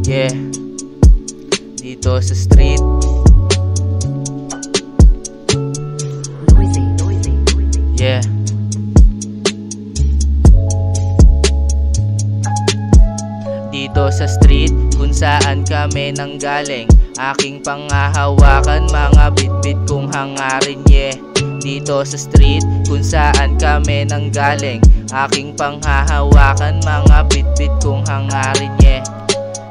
Yeah, dito sa street. Yeah, dito sa street kung saan kami nanggaling, aking panghahawakan mga bitbit kong hangarin. Yeah, dito sa street kung saan kami nanggaling, aking panghahawakan mga bitbit kong hangarin. Yeah,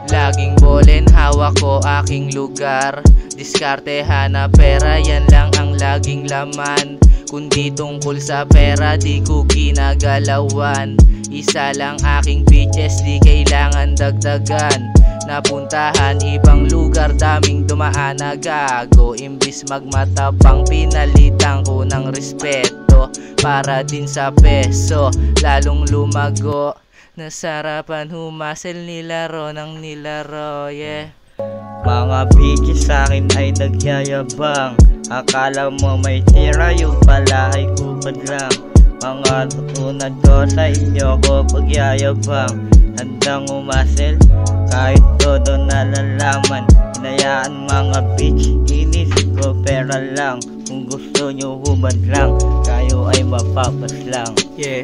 laging bolen hawak ko aking lugar, diskarte hanap pera, yan lang ang laging laman. Kundi tungkol sa pera di ko ginagalawan, isa lang aking bitches di kailangan dagdagan. Napuntahan ibang lugar daming dumaan na gago, imbis magmatabang pinalitan ko ng respeto para din sa peso lalong lumago. Nasarapan humasel nilaro ng nilaro. Yeah, mga bitches sa'kin ay nagyayabang, akala mo may tira, yung pala ay kubad lang. Mga tutulad ko sa inyo ko pagyayabang, handang umasel kahit todo nalalaman. Hinayaan mga bitch, inisip ko pera lang. Kung gusto nyo hubad lang, kayo ay mapapas lang. Yeah,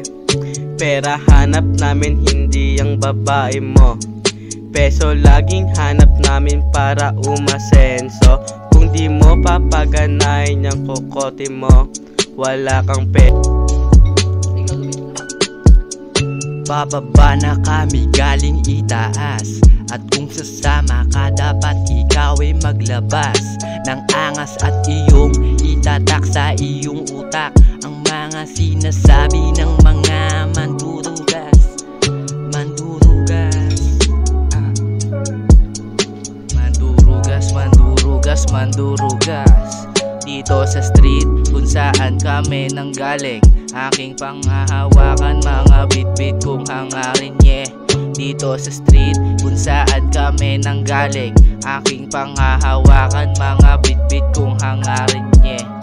pera hanap namin, hindi ang babae mo. Peso laging hanap namin para umasenso. Kung di mo papaganahin yung kokote mo, wala kang Bababa na kami galing itaas, at kung sasama ka dapat ikaw ay maglabas ng angas at iyong itatak sa iyong utak ang mga sinasabi ng mga mandurugas. Mandurugas dito sa street kung saan kami nanggaling, aking panghahawakan mga bitbit kong hangarin. Yeah, dito sa street kung saan kami nanggaling, aking panghahawakan mga bitbit kong hangarin. Yeah.